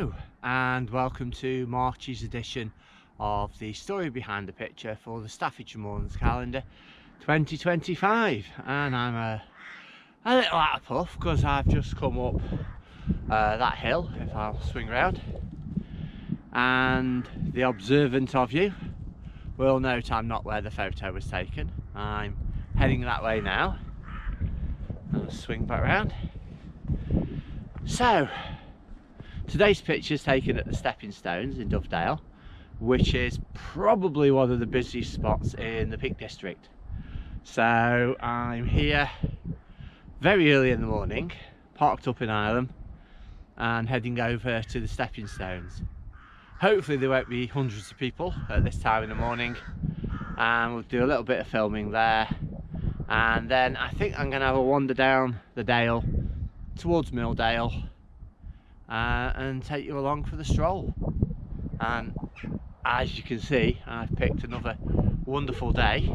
Hello and welcome to March's edition of the story behind the picture for the Staffordshire Moorlands calendar 2025, and I'm a little out of puff because I've just come up that hill, if I'll swing round, and the observant of you will note I'm not where the photo was taken. I'm heading that way now. I'll swing back round. So today's picture is taken at the Stepping Stones in Dovedale, which is probably one of the busiest spots in the Peak District. So I'm here very early in the morning, parked up in Ireland and heading over to the Stepping Stones. Hopefully there won't be hundreds of people at this time in the morning, and we'll do a little bit of filming there, and then I think I'm going to have a wander down the dale towards Milldale and take you along for the stroll. And as you can see, I've picked another wonderful day.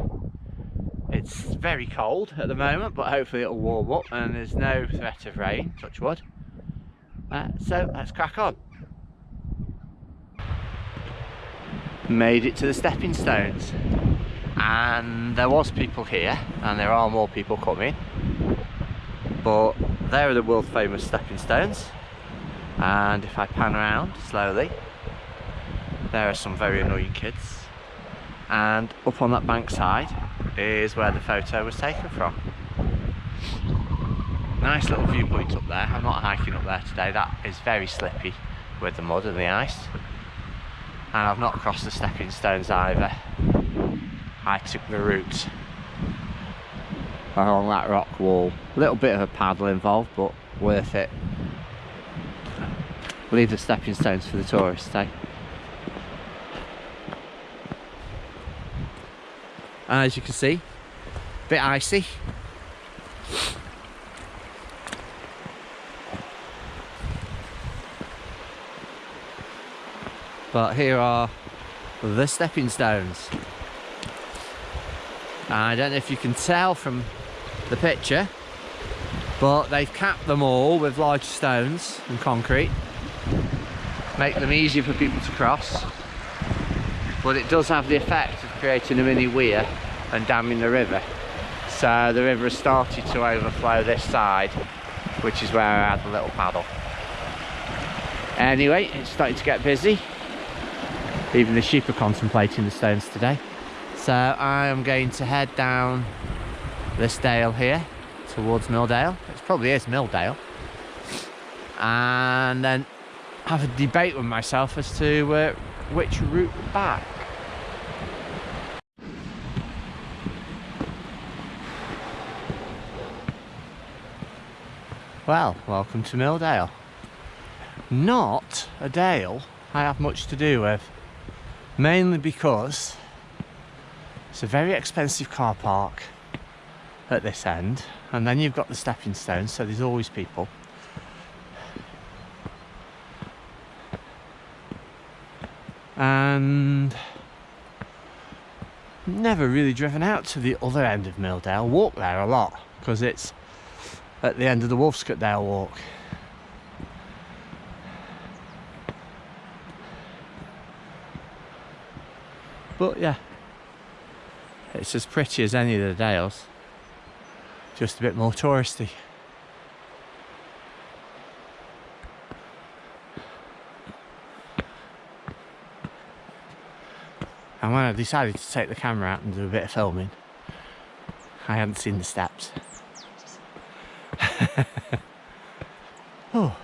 It's very cold at the moment, but hopefully it'll warm up and there's no threat of rain, touch wood. So let's crack on. Made it to the Stepping Stones, and there was people here and there are more people coming, but there are the world famous Stepping Stones. And if I pan around slowly, there are some very annoying kids, and up on that bank side is where the photo was taken from. Nice little viewpoint up there. I'm not hiking up there today, that is very slippy with the mud and the ice, and I've not crossed the Stepping Stones either. I took the route along that rock wall. A little bit of a paddle involved, but worth it. Leave the Stepping Stones for the tourists, eh? And as you can see, a bit icy. But here are the Stepping Stones. I don't know if you can tell from the picture, but they've capped them all with large stones and concrete. Make them easier for people to cross, but it does have the effect of creating a mini weir and damming the river. So the river has started to overflow this side, which is where I had the little paddle. Anyway, it's starting to get busy. Even the sheep are contemplating the stones today. So I am going to head down this dale here towards Milldale. It probably is Milldale. And then have a debate with myself as to which route back. Well, welcome to Milldale. Not a dale I have much to do with, mainly because it's a very expensive car park at this end, and then you've got the Stepping Stones, so there's always people. And never really driven out to the other end of Milldale. Walk there a lot because it's at the end of the Wolfscotdale walk. But yeah, it's as pretty as any of the dales, just a bit more touristy. And when I decided to take the camera out and do a bit of filming, I hadn't seen the steps. Oh.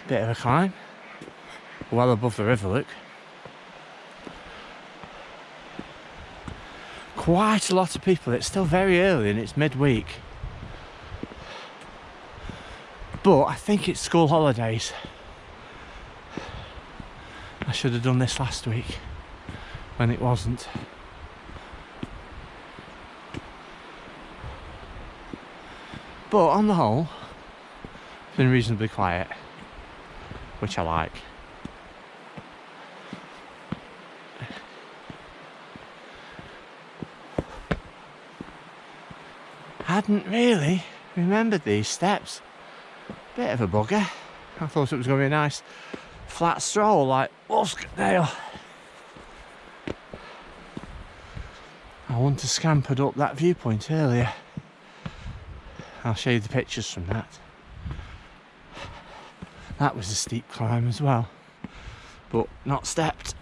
Bit of a climb. Well above the river, look. Quite a lot of people. It's still very early and it's midweek. But I think it's school holidays. I should have done this last week when it wasn't. But on the whole, it's been reasonably quiet, which I like. Hadn't really remembered these steps Bit of a bugger. I thought it was going to be a nice flat stroll like Uskdale. I wouldn't have scampered up that viewpoint earlier. I'll show you the pictures from that. That was a steep climb as well, but not stepped,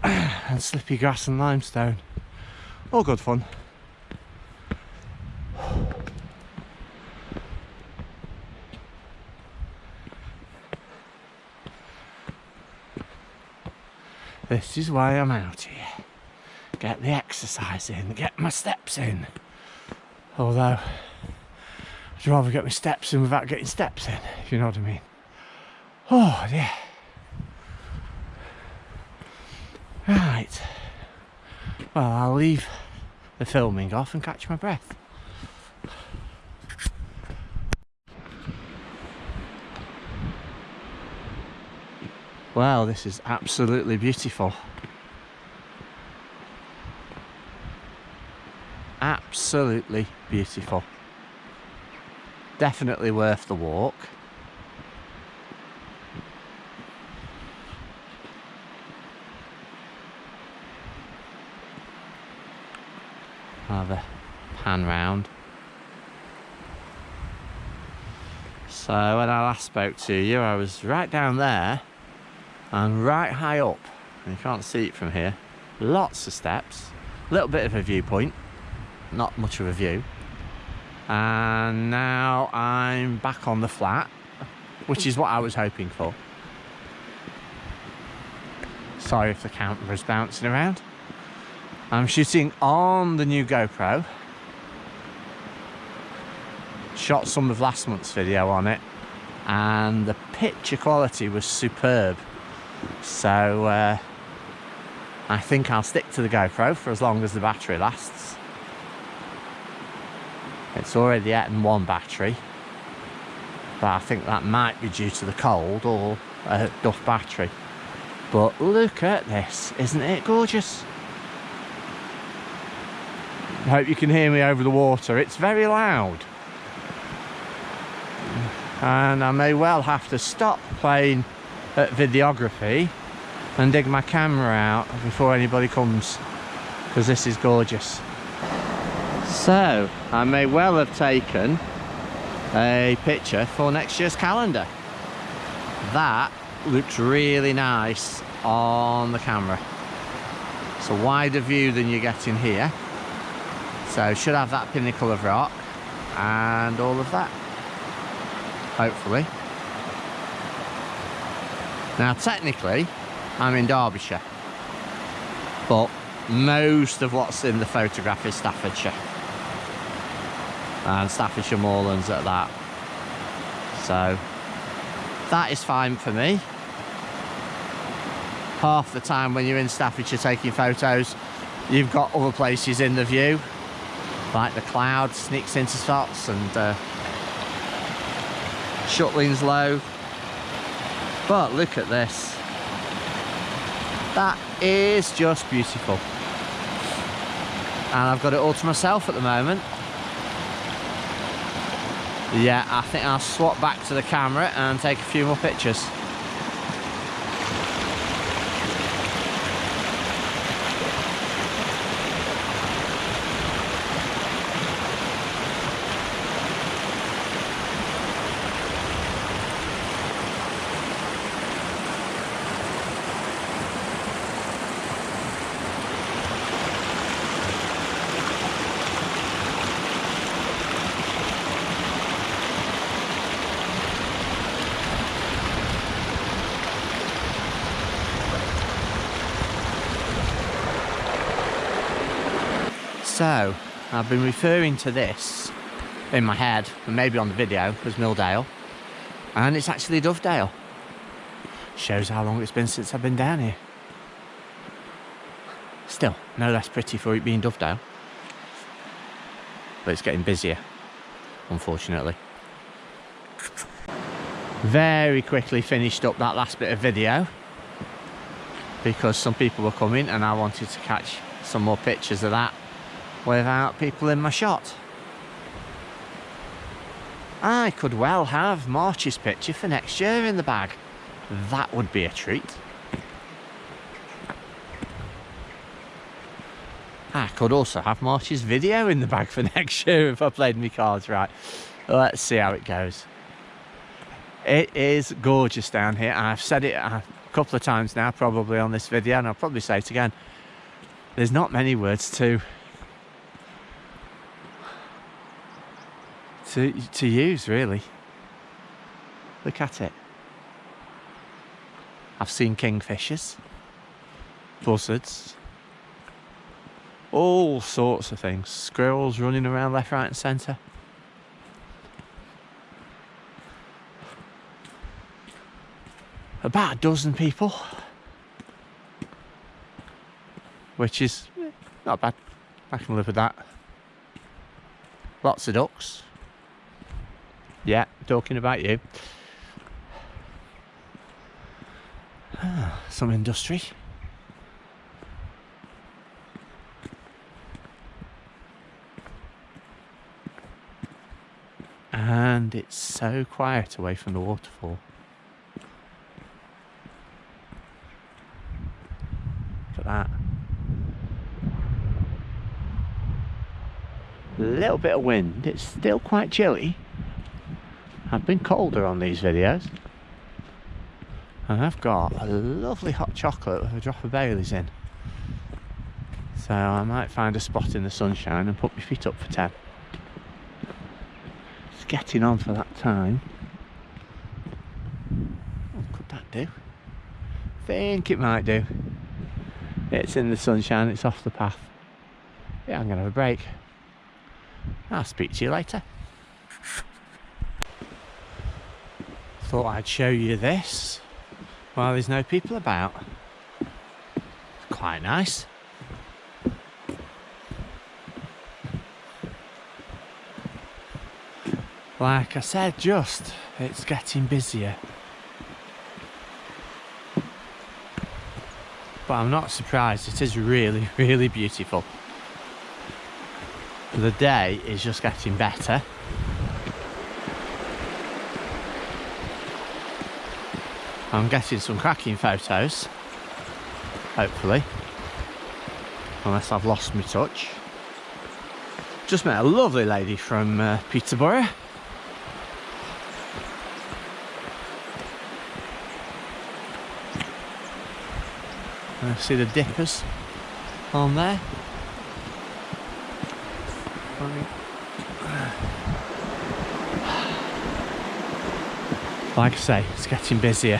and slippy grass and limestone. All good fun. This is why I'm out here. Get the exercise in, get my steps in. Although, I'd rather get my steps in without getting steps in, if you know what I mean. Oh dear. Right. Well, I'll leave the filming off and catch my breath. Well, this is absolutely beautiful. Absolutely beautiful. Definitely worth the walk. Have a pan round. So when I last spoke to you, I was right down there and right high up. You can't see it from here. Lots of steps, a little bit of a viewpoint, not much of a view. And now I'm back on the flat, which is what I was hoping for. Sorry if the camera's bouncing around. I'm shooting on the new GoPro. Shot some of last month's video on it, and the picture quality was superb. So I think I'll stick to the GoPro for as long as the battery lasts. It's already at one battery, but I think that might be due to the cold or a duff battery. But look at this, isn't it gorgeous? I hope you can hear me over the water. It's very loud. And I may well have to stop playing at videography and dig my camera out before anybody comes, because this is gorgeous. So I may well have taken a picture for next year's calendar. That looks really nice on the camera. It's a wider view than you're getting here, so should have that pinnacle of rock and all of that, hopefully. Now technically I'm in Derbyshire, but most of what's in the photograph is Staffordshire, and Staffordshire Moorlands at that. So that is fine for me. Half the time when you're in Staffordshire taking photos, you've got other places in the view, like the cloud sneaks into spots, and Shutling's low. But look at this. That is just beautiful. And I've got it all to myself at the moment. Yeah, I think I'll swap back to the camera and take a few more pictures. So, I've been referring to this in my head, and maybe on the video, as Milldale, and it's actually Dovedale. Shows how long it's been since I've been down here. Still, no less pretty for it being Dovedale. But it's getting busier, unfortunately. Very quickly finished up that last bit of video, because some people were coming and I wanted to catch some more pictures of that without people in my shot. I could well have March's picture for next year in the bag. That would be a treat. I could also have March's video in the bag for next year if I played my cards right. Let's see how it goes. It is gorgeous down here. I've said it a couple of times now, probably on this video, and I'll probably say it again. There's not many words to use, really. Look at it. I've seen kingfishers, buzzards, all sorts of things. Squirrels running around left, right and centre. About a dozen people, which is not bad. I can live with that. Lots of ducks. Yeah, talking about you. Some industry. And it's so quiet away from the waterfall. Look at that. A little bit of wind. It's still quite chilly. I've been colder on these videos. And I've got a lovely hot chocolate with a drop of Bailey's in. So I might find a spot in the sunshine and put my feet up for 10. It's getting on for that time. What could that do? Think it might do. It's in the sunshine, it's off the path. Yeah, I'm going to have a break. I'll speak to you later. Thought I'd show you this while there's no people about. It's quite nice. Like I said, it's getting busier. But I'm not surprised, it is really, really beautiful. The day is just getting better. I'm getting some cracking photos, hopefully, unless I've lost my touch. Just met a lovely lady from Peterborough. I see the dippers on there. Like I say, it's getting busier.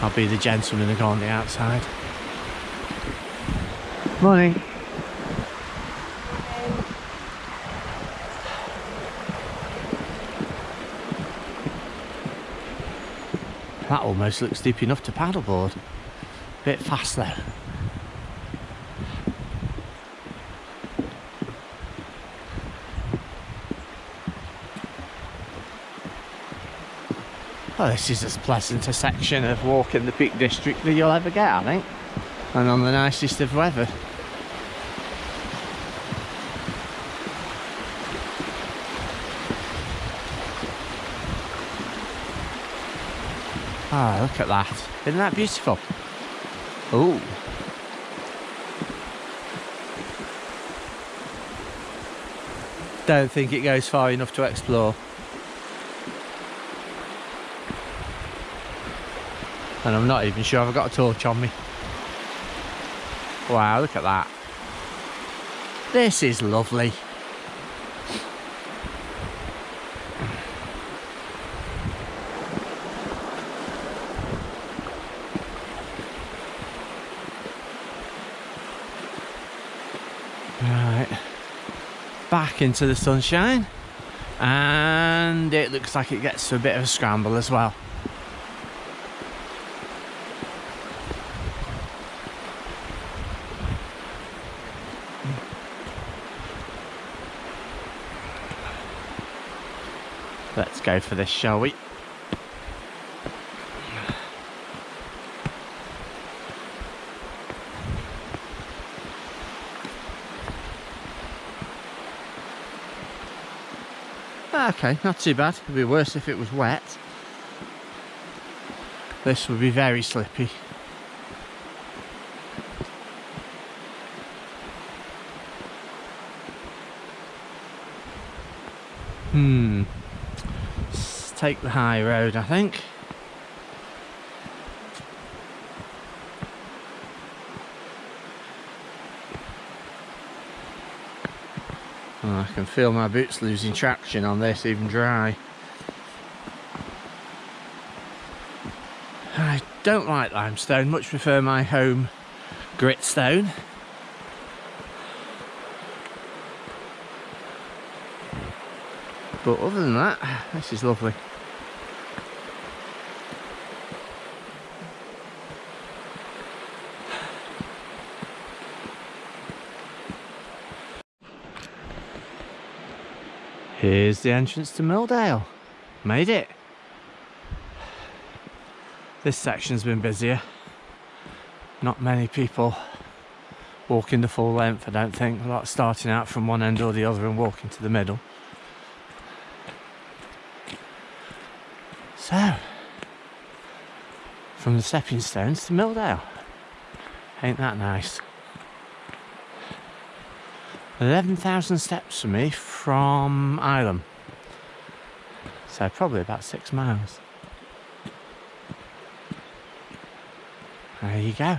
I'll be the gentleman and go on the outside. Morning. That almost looks deep enough to paddleboard. Bit fast though. Well, this is as pleasant a section of walk in the Peak District that you'll ever get, I think. And on the nicest of weather. Ah, look at that. Isn't that beautiful? Ooh. Don't think it goes far enough to explore. And I'm not even sure I've got a torch on me. Wow, look at that. This is lovely. Right. Back into the sunshine. And it looks like it gets to a bit of a scramble as well. Let's go for this, shall we? Okay, not too bad. It'd be worse if it was wet. This would be very slippy. Let's take the high road, I think. Oh, I can feel my boots losing traction on this, even dry. I don't like limestone, much prefer my home gritstone. But other than that, this is lovely. Here's the entrance to Milldale. Made it. This section's been busier. Not many people walking the full length, I don't think. A lot starting out from one end or the other and walking to the middle. So, from the Stepping Stones to Milldale. Ain't that nice? 11,000 steps for me from Ilam. So probably about 6 miles. There you go.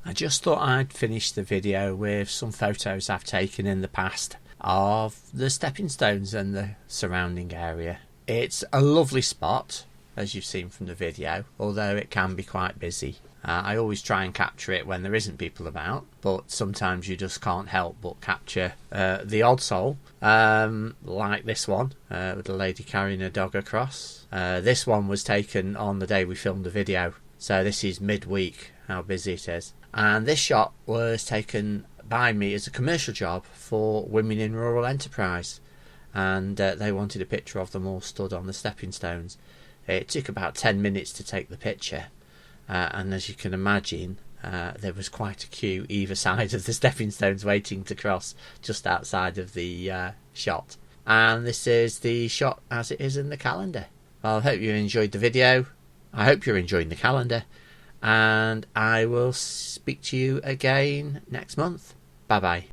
I just thought I'd finish the video with some photos I've taken in the past of the Stepping Stones and the surrounding area. It's a lovely spot, as you've seen from the video, although it can be quite busy. I always try and capture it when there isn't people about, but sometimes you just can't help but capture the odd soul, like this one, with a lady carrying a dog across. This one was taken on the day we filmed the video, so this is midweek, how busy it is. And this shot was taken by me as a commercial job for Women in Rural Enterprise, and they wanted a picture of them all stood on the stepping stones. It took about 10 minutes to take the picture, and as you can imagine, there was quite a queue either side of the stepping stones waiting to cross just outside of the shot. And this is the shot as it is in the calendar. Well, I hope you enjoyed the video. I hope you're enjoying the calendar. And I will speak to you again next month. Bye bye.